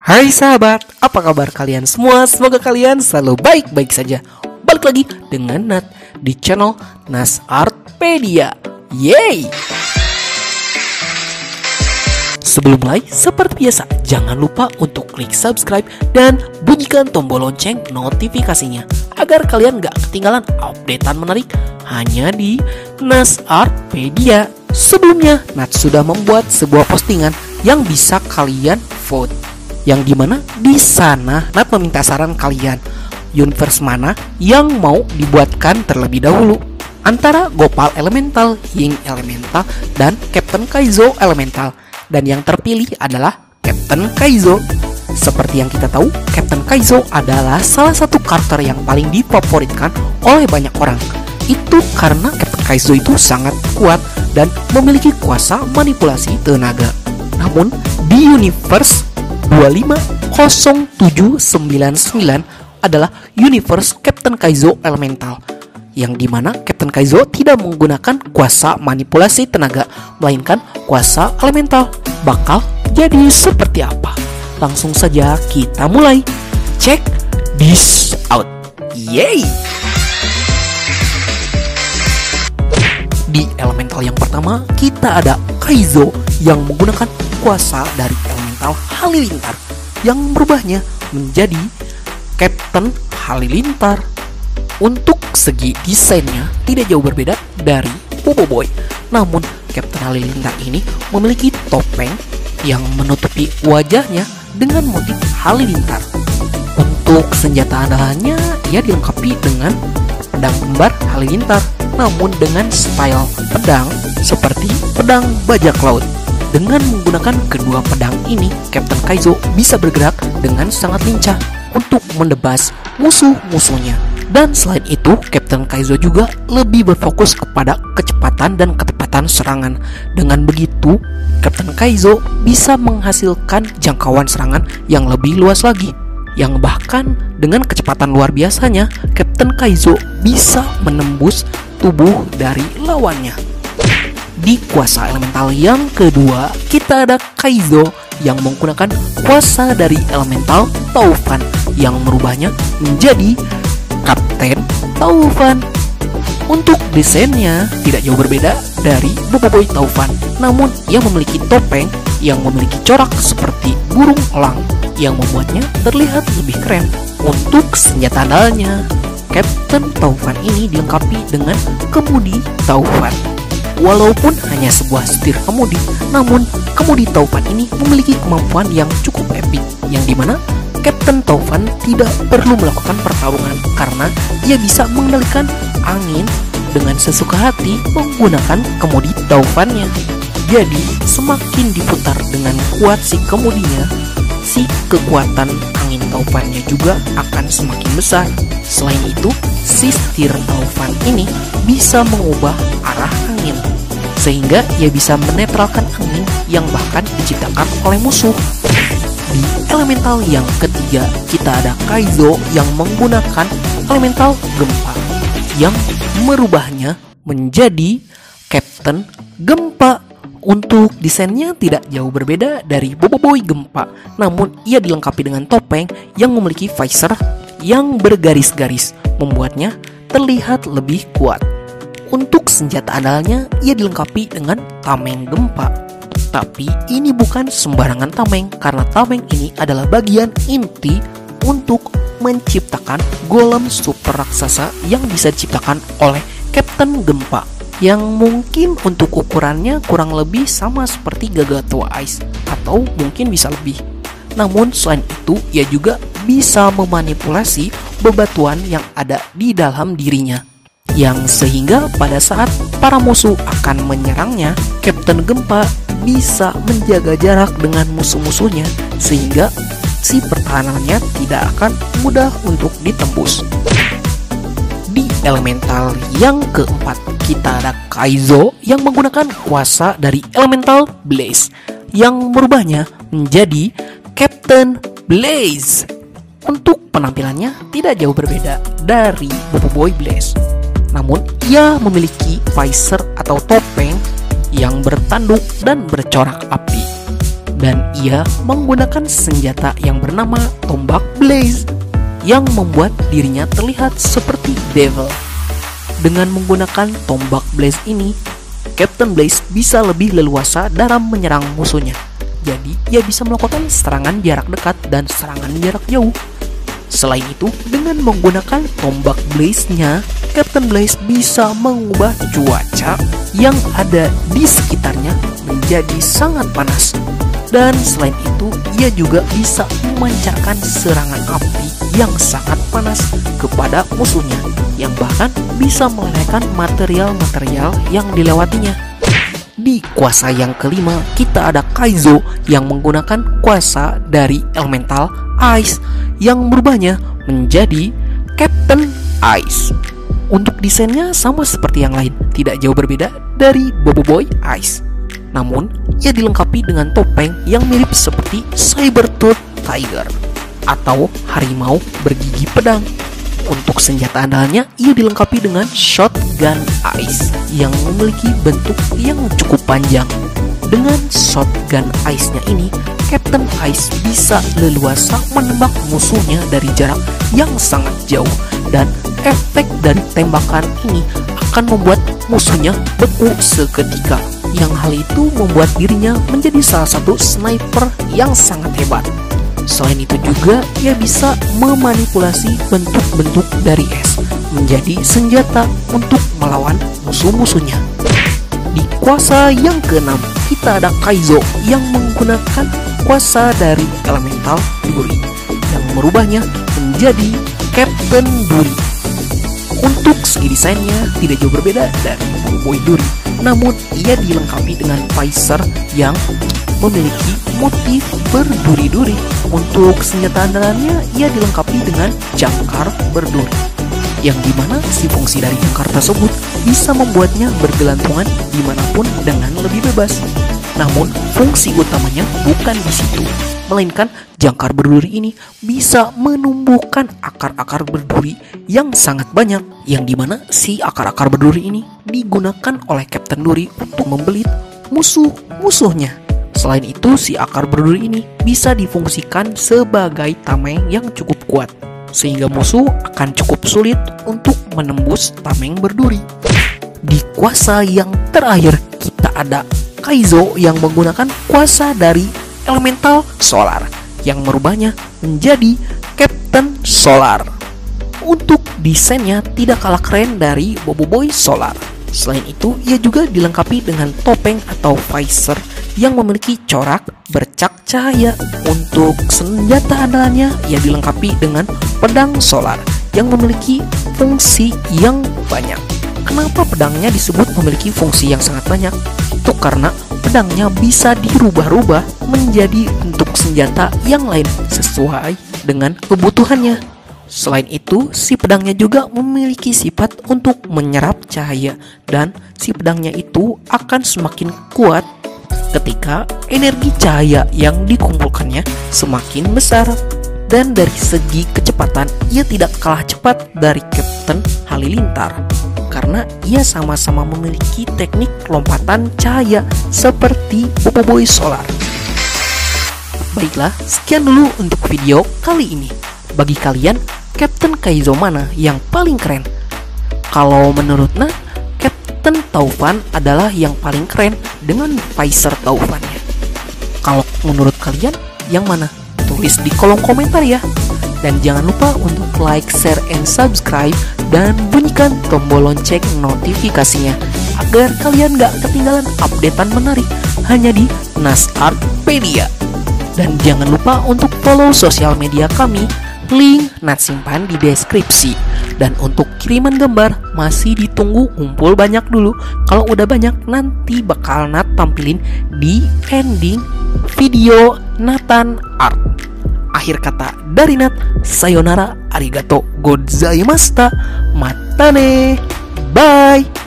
Hai sahabat, apa kabar kalian semua? Semoga kalian selalu baik-baik saja. Balik lagi dengan Nat di channel Nas Artpedia. Yeay! Sebelum mulai, seperti biasa, jangan lupa untuk klik subscribe dan bunyikan tombol lonceng notifikasinya agar kalian gak ketinggalan updatean menarik hanya di Nas Artpedia. Sebelumnya, Nat sudah membuat sebuah postingan yang bisa kalian vote, yang dimana di sana Nat meminta saran kalian universe mana yang mau dibuatkan terlebih dahulu antara Gopal Elemental, Ying Elemental, dan Captain Kaizo Elemental. Dan yang terpilih adalah Captain Kaizo. Seperti yang kita tahu, Captain Kaizo adalah salah satu karakter yang paling difavoritkan oleh banyak orang. Itu karena Captain Kaizo itu sangat kuat dan memiliki kuasa manipulasi tenaga. Namun di universe 250799 adalah universe Captain Kaizo Elemental, yang dimana Captain Kaizo tidak menggunakan kuasa manipulasi tenaga, melainkan kuasa elemental. Bakal jadi seperti apa? Langsung saja kita mulai. Check this out. Yeay! Di elemental yang pertama, kita ada Kaizo yang menggunakan kuasa dari elemental Halilintar, yang merubahnya menjadi Captain Halilintar. Untuk segi desainnya tidak jauh berbeda dari Bobo Boy. Namun Captain Halilintar ini memiliki topeng yang menutupi wajahnya dengan motif halilintar. Untuk senjata andalannya, ia dilengkapi dengan pedang kembar halilintar, namun dengan style pedang seperti pedang bajak laut. Dengan menggunakan kedua pedang ini, Captain Kaizo bisa bergerak dengan sangat lincah untuk mendebas musuh-musuhnya. Dan selain itu, Captain Kaizo juga lebih berfokus kepada kecepatan dan ketepatan serangan. Dengan begitu, Captain Kaizo bisa menghasilkan jangkauan serangan yang lebih luas lagi, yang bahkan dengan kecepatan luar biasanya, Captain Kaizo bisa menembus tubuh dari lawannya. Di kuasa elemental yang kedua, kita ada Kaizo yang menggunakan kuasa dari elemental Taufan, yang merubahnya menjadi Kapten Taufan. Untuk desainnya tidak jauh berbeda dari Bobo Boy Taufan, namun ia memiliki topeng yang memiliki corak seperti burung elang, yang membuatnya terlihat lebih keren. Untuk senjata andalnya, Captain Taufan ini dilengkapi dengan kemudi Taufan. Walaupun hanya sebuah setir kemudi, namun kemudi Taufan ini memiliki kemampuan yang cukup epik, yang dimana Captain Taufan tidak perlu melakukan pertarungan karena ia bisa mengendalikan angin dengan sesuka hati menggunakan kemudi Taufannya. Jadi semakin diputar dengan kuat si kemudinya, si kekuatan angin Taufannya juga akan semakin besar. Selain itu, si setir Taufan ini bisa mengubah arah angin, sehingga ia bisa menetralkan angin yang bahkan diciptakan oleh musuh. Di elemental yang ketiga, kita ada Kaizo yang menggunakan elemental gempa, yang merubahnya menjadi Captain Gempa. Untuk desainnya tidak jauh berbeda dari Bobo Boy Gempa, namun ia dilengkapi dengan topeng yang memiliki visor yang bergaris-garis, membuatnya terlihat lebih kuat. Untuk senjata andalnya, ia dilengkapi dengan tameng gempa. Tapi ini bukan sembarangan tameng, karena tameng ini adalah bagian inti untuk menciptakan golem super raksasa yang bisa diciptakan oleh Captain Gempa, yang mungkin untuk ukurannya kurang lebih sama seperti Gagatua Ice, atau mungkin bisa lebih. Namun selain itu, ia juga bisa memanipulasi bebatuan yang ada di dalam dirinya, yang sehingga pada saat para musuh akan menyerangnya, Captain Gempa bisa menjaga jarak dengan musuh-musuhnya, sehingga si pertahanannya tidak akan mudah untuk ditembus. Di elemental yang keempat, kita ada Kaizo yang menggunakan kuasa dari elemental Blaze, yang merubahnya menjadi Captain Blaze. Untuk penampilannya tidak jauh berbeda dari Bobo Boy Blaze, namun ia memiliki visor atau topeng yang bertanduk dan bercorak api. dan ia menggunakan senjata yang bernama tombak Blaze yang membuat dirinya terlihat seperti devil. Dengan menggunakan tombak Blaze ini, Captain Blaze bisa lebih leluasa dalam menyerang musuhnya. Jadi, ia bisa melakukan serangan jarak dekat dan serangan jarak jauh. Selain itu, dengan menggunakan tombak Blaze-nya, Captain Blaze bisa mengubah cuaca yang ada di sekitarnya menjadi sangat panas. Dan selain itu, ia juga bisa memancarkan serangan api yang sangat panas kepada musuhnya, yang bahkan bisa melelehkan material-material yang dilewatinya. Di kuasa yang kelima, kita ada Kaizo yang menggunakan kuasa dari elemental Ice yang berubahnya menjadi Captain Ice. Untuk desainnya sama seperti yang lain, tidak jauh berbeda dari Bobo Boy Ice. Namun, ia dilengkapi dengan topeng yang mirip seperti Saber-Tooth Tiger atau harimau bergigi pedang. Untuk senjata andalanya, ia dilengkapi dengan Shotgun Ice yang memiliki bentuk yang cukup panjang. Dengan Shotgun Ice-nya ini, Captain Ice bisa leluasa menembak musuhnya dari jarak yang sangat jauh, dan efek dari tembakan ini akan membuat musuhnya beku seketika. Yang hal itu membuat dirinya menjadi salah satu sniper yang sangat hebat. Selain itu juga, ia bisa memanipulasi bentuk-bentuk dari es menjadi senjata untuk melawan musuh-musuhnya. Di kuasa yang keenam, kita ada Kaizo yang menggunakan kuasa dari elemental Duri yang merubahnya menjadi Captain Duri. Untuk segi desainnya tidak jauh berbeda dari Boy Duri, namun ia dilengkapi dengan visor yang memiliki motif berduri-duri. Untuk senjata andalannya, ia dilengkapi dengan jangkar berduri, yang dimana si fungsi dari jangkar tersebut bisa membuatnya bergelantungan dimanapun dengan lebih bebas. Namun, fungsi utamanya bukan di situ, melainkan jangkar berduri ini bisa menumbuhkan akar-akar berduri yang sangat banyak, yang dimana si akar-akar berduri ini digunakan oleh Captain Duri untuk membelit musuh-musuhnya. Selain itu, si akar berduri ini bisa difungsikan sebagai tameng yang cukup kuat, sehingga musuh akan cukup sulit untuk menembus tameng berduri. Di kuasa yang terakhir, kita ada Kaizo yang menggunakan kuasa dari elemental solar yang merubahnya menjadi Captain Solar. Untuk desainnya tidak kalah keren dari Bobo Boy Solar. Selain itu, ia juga dilengkapi dengan topeng atau visor yang memiliki corak bercak cahaya. Untuk senjata andalannya, ia dilengkapi dengan pedang solar yang memiliki fungsi yang banyak. Kenapa pedangnya disebut memiliki fungsi yang sangat banyak? Itu karena pedangnya bisa dirubah-rubah menjadi bentuk senjata yang lain sesuai dengan kebutuhannya. Selain itu, si pedangnya juga memiliki sifat untuk menyerap cahaya, dan si pedangnya itu akan semakin kuat ketika energi cahaya yang dikumpulkannya semakin besar. Dan dari segi kecepatan, ia tidak kalah cepat dari Captain Halilintar karena ia sama-sama memiliki teknik lompatan cahaya seperti Bobo Boy Solar. Baiklah, sekian dulu untuk video kali ini. Bagi kalian, Captain Kaizo mana yang paling keren? Kalau menurut Nat, Captain Taufan adalah yang paling keren dengan visor Taufannya. Kalau menurut kalian, yang mana? Tulis di kolom komentar ya. Dan jangan lupa untuk like, share, and subscribe, dan bunyikan tombol lonceng notifikasinya agar kalian gak ketinggalan updatean menarik hanya di Nasartpedia. Dan jangan lupa untuk follow sosial media kami, link Nat simpan di deskripsi. Dan untuk kiriman gambar masih ditunggu, kumpul banyak dulu. Kalau udah banyak, nanti bakal Nat tampilin di ending video Nathan Art. Akhir kata dari Nat, sayonara, arigato gozaimashita, matane, bye.